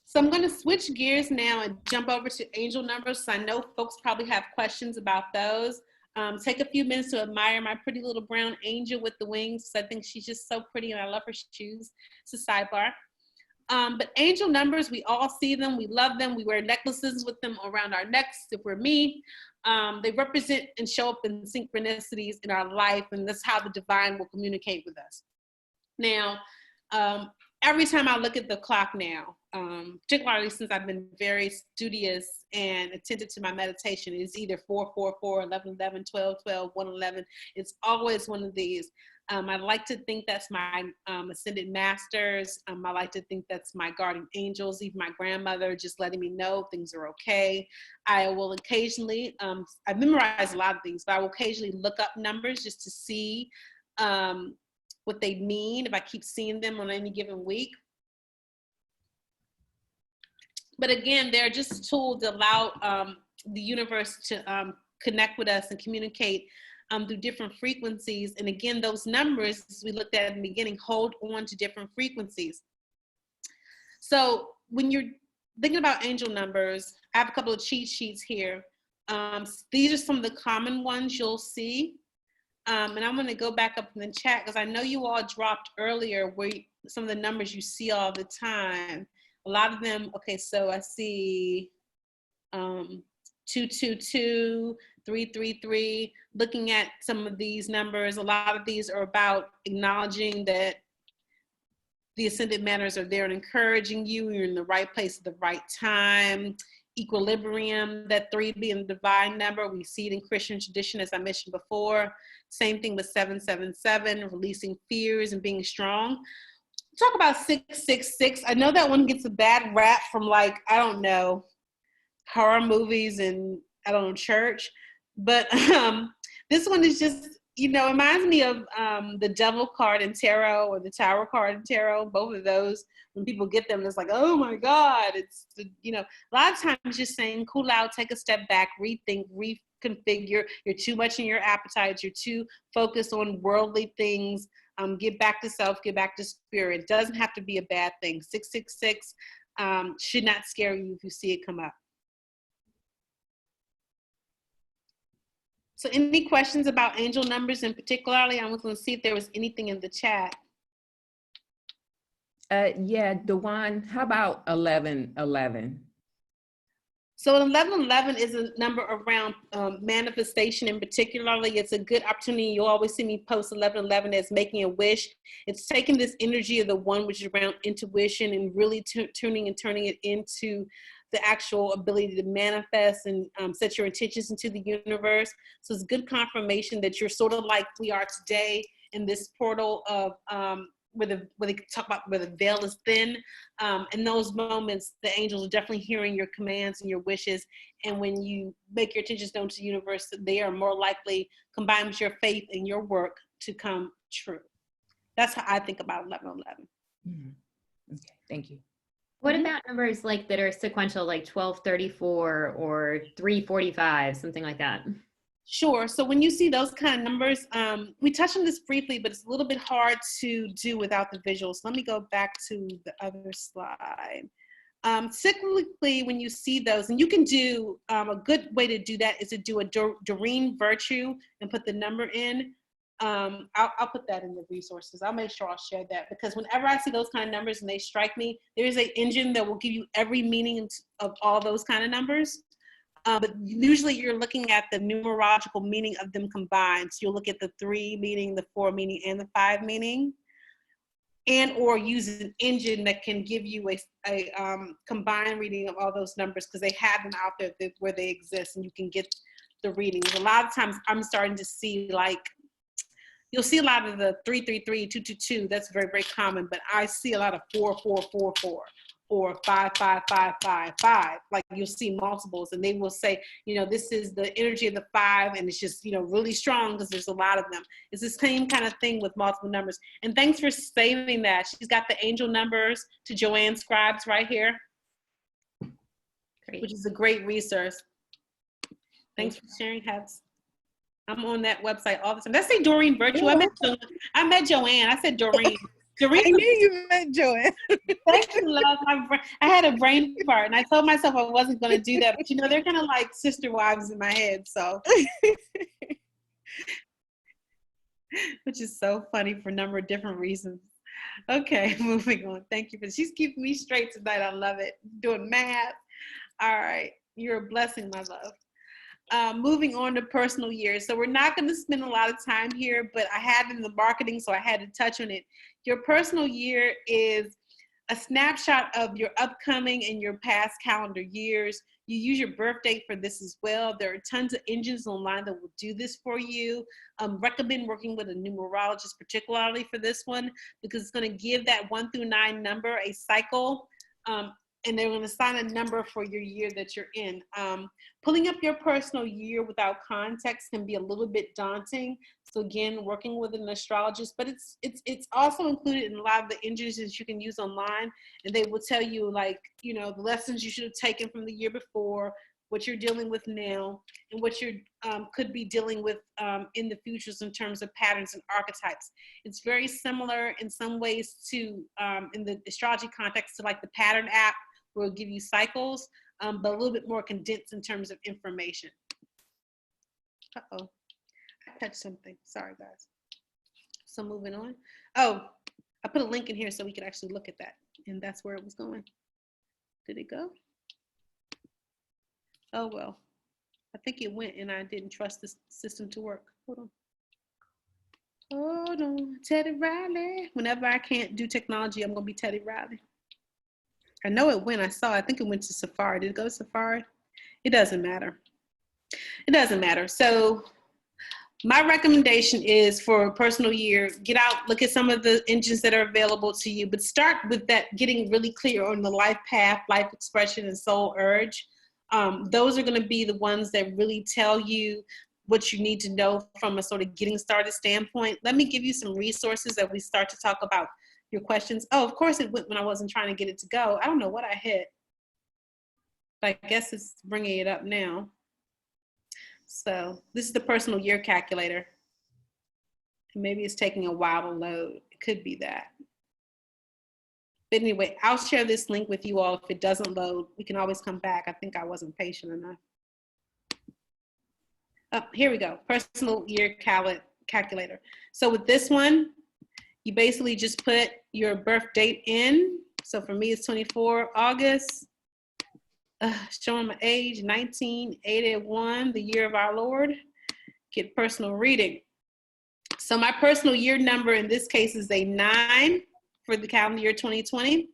So I'm going to switch gears now and jump over to angel numbers. So I know folks probably have questions about those. Take a few minutes to admire my pretty little brown angel with the wings. I think she's just so pretty and I love her shoes. It's a sidebar. But angel numbers, we all see them. We love them. We wear necklaces with them around our necks if we're me. They represent and show up in synchronicities in our life, and that's how the divine will communicate with us. Now, every time I look at the clock now, particularly since I've been very studious and attentive to my meditation, it's either 4, 4, 4, 11, 11, 12, 12, 1, 11. It's always one of these. I like to think that's my ascended masters. I like to think that's my guardian angels, even my grandmother just letting me know things are okay. I will occasionally, I memorize a lot of things, but I will occasionally look up numbers just to see what they mean if I keep seeing them on any given week. But again, they're just tools that allow the universe to connect with us and communicate through different frequencies. And again, those numbers, as we looked at in the beginning, hold on to different frequencies. So when you're thinking about angel numbers, I have a couple of cheat sheets here. These are some of the common ones you'll see. And I'm going to go back up in the chat because I know you all dropped earlier where some of the numbers you see all the time. A lot of them, okay, so I see 222, 333. Looking at some of these numbers, a lot of these are about acknowledging that the ascended manners are there and encouraging you. You're in the right place at the right time. Equilibrium, that 3 being the divine number. We see it in Christian tradition, as I mentioned before. Same thing with 777, releasing fears and being strong. Talk about 666. I know that one gets a bad rap from, like, I don't know, horror movies and, I don't know, church. But this one is just, you know, it reminds me of the Devil card in tarot or the Tower card in tarot. Both of those, when people get them, it's like, oh my God. It's, you know, a lot of times just saying, cool out, take a step back, rethink, reconfigure. You're too much in your appetites. You're too focused on worldly things. Get back to self, get back to spirit. It doesn't have to be a bad thing. 666 should not scare you if you see it come up. So any questions about angel numbers in particularly? I was going to see if there was anything in the chat. Yeah, Dewan, how about 1111? So 1111 is a number around manifestation, and particularly it's a good opportunity. You'll always see me post 1111 as making a wish. It's taking this energy of the one, which is around intuition, and really tuning and turning it into the actual ability to manifest and set your intentions into the universe. So it's good confirmation that you're sort of like we are today in this portal of where they talk about where the veil is thin. In those moments, the angels are definitely hearing your commands and your wishes. And when you make your intentions known to the universe, they are more likely, combined with your faith and your work, to come true. That's how I think about 1111. Mm-hmm. Okay, thank you. What about numbers like that are sequential, like 1234 or 345, something like that? Sure. So when you see those kind of numbers, we touched on this briefly, but it's a little bit hard to do without the visuals. Let me go back to the other slide. Cyclically, when you see those, and you can do a good way to do that is to do a Doreen Virtue and put the number in. I'll put that in the resources. I'll make sure I'll share that, because whenever I see those kind of numbers and they strike me, there's an engine that will give you every meaning of all those kind of numbers. But usually you're looking at the numerological meaning of them combined. So you'll look at the 3 meaning, the 4 meaning, and the 5 meaning, and or use an engine that can give you a combined reading of all those numbers, because they have them out there where they exist, and you can get the readings. A lot of times I'm starting to see, like, you'll see a lot of the 333, 222. That's very, very common. But I see a lot of 4444 or 55555. Like, you'll see multiples, and they will say, you know, this is the energy of the 5, and it's just, you know, really strong because there's a lot of them. It's the same kind of thing with multiple numbers. And thanks for saving that. She's got the angel numbers to Joanne Scribes right here, Great. which is a great resource. Thanks for sharing, Hebs. I'm on that website all the time. Did I say Doreen Virtue? I met Joanne. I said Doreen. Doreen. I knew you meant Joanne. Thank you, love. I had a brain fart, and I told myself I wasn't going to do that. But, you know, they're kind of like sister wives in my head, so. Which is so funny for a number of different reasons. Okay, moving on. Thank you. She's keeping me straight tonight. I love it. Doing math. All right. You're a blessing, my love. Moving on to personal years. So we're not going to spend a lot of time here, but I had it in the marketing, so I had to touch on it. Your personal year is a snapshot of your upcoming and your past calendar years. You use your birth date for this as well. There are tons of engines online that will do this for you. Recommend working with a numerologist, particularly for this one, because it's going to give that 1 through 9 number a cycle. And they're going to assign a number for your year that you're in. Pulling up your personal year without context can be a little bit daunting. So again, working with an astrologist, but it's also included in a lot of the engines that you can use online, and they will tell you, like, you know, the lessons you should have taken from the year before, what you're dealing with now, and what you could be dealing with in the futures in terms of patterns and archetypes. It's very similar in some ways to, in the astrology context, to like the pattern app, will give you cycles, but a little bit more condensed in terms of information. Uh-oh. I touched something. Sorry, guys. So moving on. Oh, I put a link in here so we could actually look at that. And that's where it was going. Did it go? Oh, well. I think it went and I didn't trust the system to work. Hold on. Hold on, Teddy Riley. Whenever I can't do technology, I'm going to be Teddy Riley. I know it went. I saw. I think it went to Safari. Did it go to Safari? It doesn't matter. It doesn't matter. So my recommendation is for a personal year, get out, look at some of the engines that are available to you, but start with that, getting really clear on the life path, life expression, and soul urge. Those are going to be the ones that really tell you what you need to know from a sort of getting started standpoint. Let me give you some resources as we start to talk about your questions. Oh, of course it went when I wasn't trying to get it to go. I don't know what I hit, but I guess it's bringing it up now. So this is the personal year calculator. Maybe it's taking a while to load. It could be that. But anyway, I'll share this link with you all. If it doesn't load, we can always come back. I think I wasn't patient enough. Oh, here we go. Personal year calculator. So with this one, you basically just put your birth date in. So for me, it's 24 August. Showing my age, 1981, the year of our Lord. Get personal reading. So my personal year number in this case is a 9 for the calendar year 2020.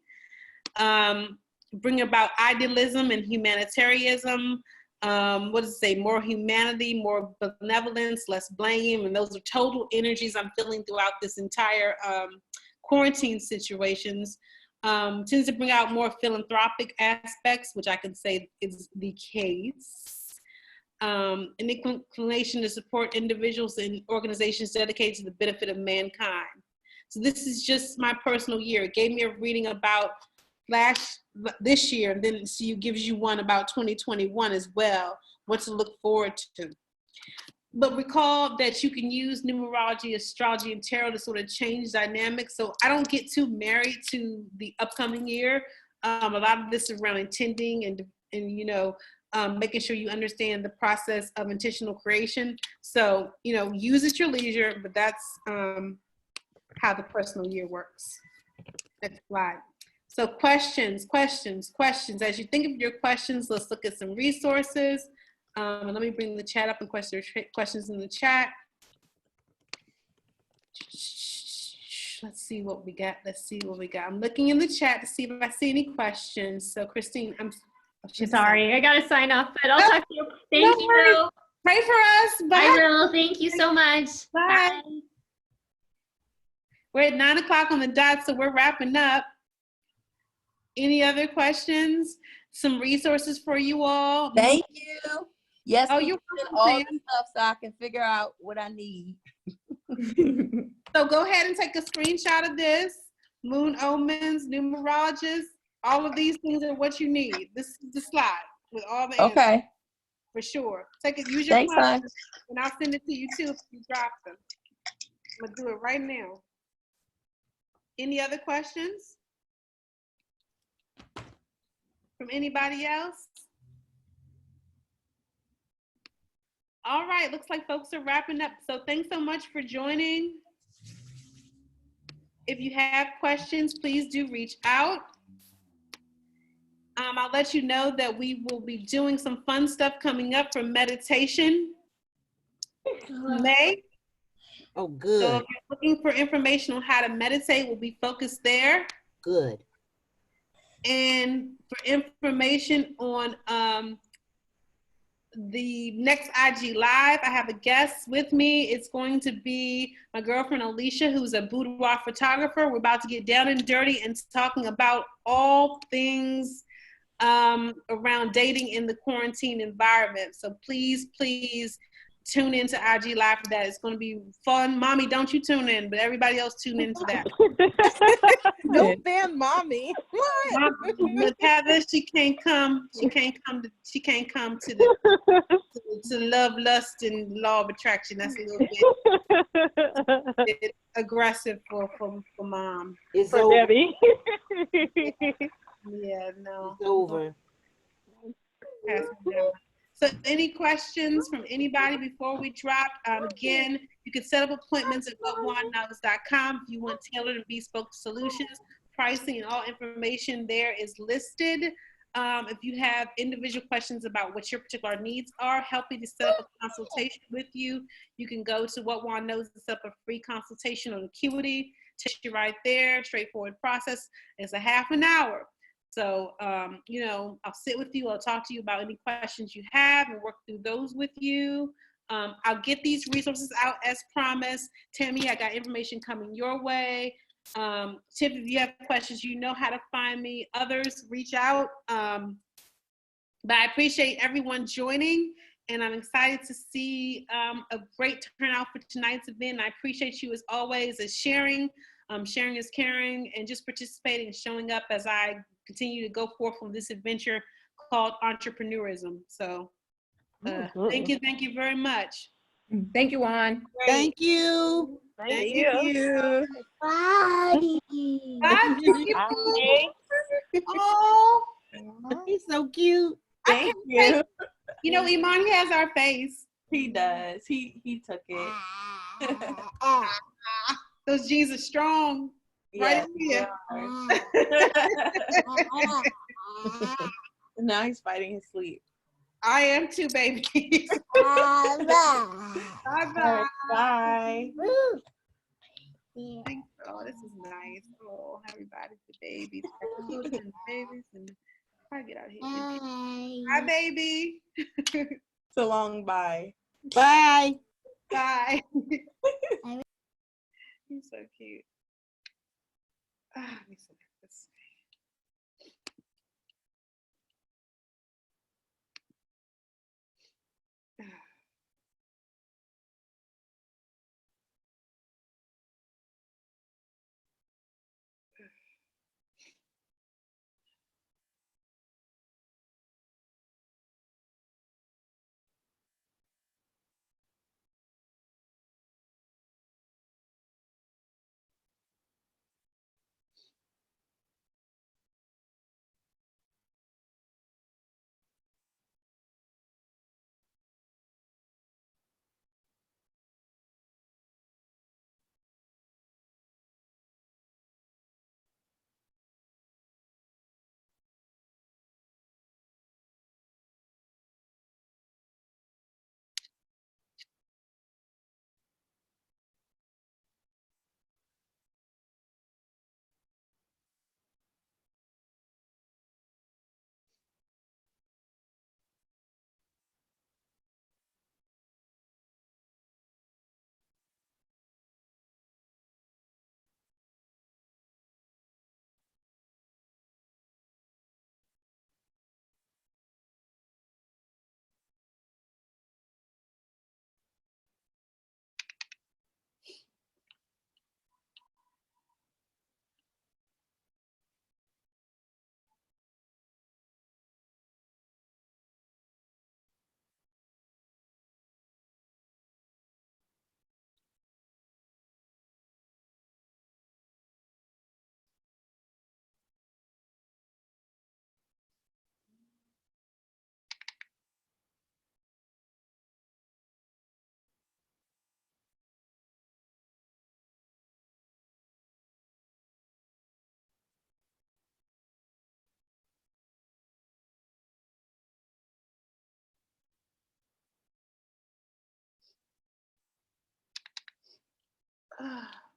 Bring about idealism and humanitarianism. What does it say? More humanity, more benevolence, less blame. And those are total energies I'm feeling throughout this entire quarantine situations. Tends to bring out more philanthropic aspects, which I can say is the case. An inclination to support individuals and organizations dedicated to the benefit of mankind. So this is just my personal year. It gave me a reading about this year, and then gives you one about 2021 as well, what to look forward to. But recall that you can use numerology, astrology, and tarot to sort of change dynamics. So I don't get too married to the upcoming year. A lot of this is around intending and making sure you understand the process of intentional creation. So, use at your leisure, but that's how the personal year works. Next slide. So questions. As you think of your questions, let's look at some resources. And let me bring the chat up and questions in the chat. Let's see what we got. I'm looking in the chat to see if I see any questions. So Christine, I'm sorry, I gotta sign off, but I'll talk to you. Thank you. Pray for us. Bye. I will. Thank you so much. Bye. We're at 9 o'clock on the dot, so we're wrapping up. Any other questions? Some resources for you all. Thank you. Yes, oh, you're all the stuff so I can figure out what I need. So go ahead and take a screenshot of this. Moon omens, numerologists, all of these things are what you need. This is the slide with all the answers. Okay. For sure. Use your phone, and I'll send it to you too if you drop them. I'm gonna do it right now. Any other questions from anybody else? All right, looks like folks are wrapping up. So thanks so much for joining. If you have questions, please do reach out. I'll let you know that we will be doing some fun stuff coming up for meditation in May. Oh, good. So if you're looking for information on how to meditate, we'll be focused there. Good. And for information on the next IG Live, I have a guest with me. It's going to be my girlfriend Alicia, who's a boudoir photographer. We're about to get down and dirty and talking about all things around dating in the quarantine environment. So please tune into IG Live for that. It's going to be fun. Mommy, don't you tune in, but everybody else tune into that. No fan, mommy. What? Miss Heather, she can't come to the love, lust, and law of attraction. That's a little bit aggressive for mom. It's For over. Debbie. Yeah, no. It's over. So any questions from anybody before we drop? Again, you can set up appointments at whatwantknows.com if you want tailored and bespoke solutions. Pricing and all information there is listed. If you have individual questions about what your particular needs are, helping to set up a consultation with you, you can go to What Juan Knows to set up a free consultation on Acuity. Takes you right there, straightforward process. It's a half an hour. So, you know, I'll sit with you. I'll talk to you about any questions you have and work through those with you. I'll get these resources out as promised. Tammy, I got information coming your way. Tiff, if you have questions, you know how to find me. Others, reach out. But I appreciate everyone joining, and I'm excited to see a great turnout for tonight's event. I appreciate you as always as sharing. Sharing is caring, and just participating and showing up as I continue to go forth on this adventure called entrepreneurism. So thank you very much. Thank you, Juan. Thank you. Thank you. Bye. Bye, people. Oh, He's so cute. Thank you. you know, Iman has our face. He does. He took it. Those jeans are strong. Yes, Right they here. are. Now he's fighting his sleep. I am too, baby. Bye. Bye-bye. Bye. Thanks. Oh, this is nice. Oh, everybody, the babies. And babies. And I get out here. Bye, baby. So long. Bye. Bye. Bye. You're so cute. Let me see this. Ah.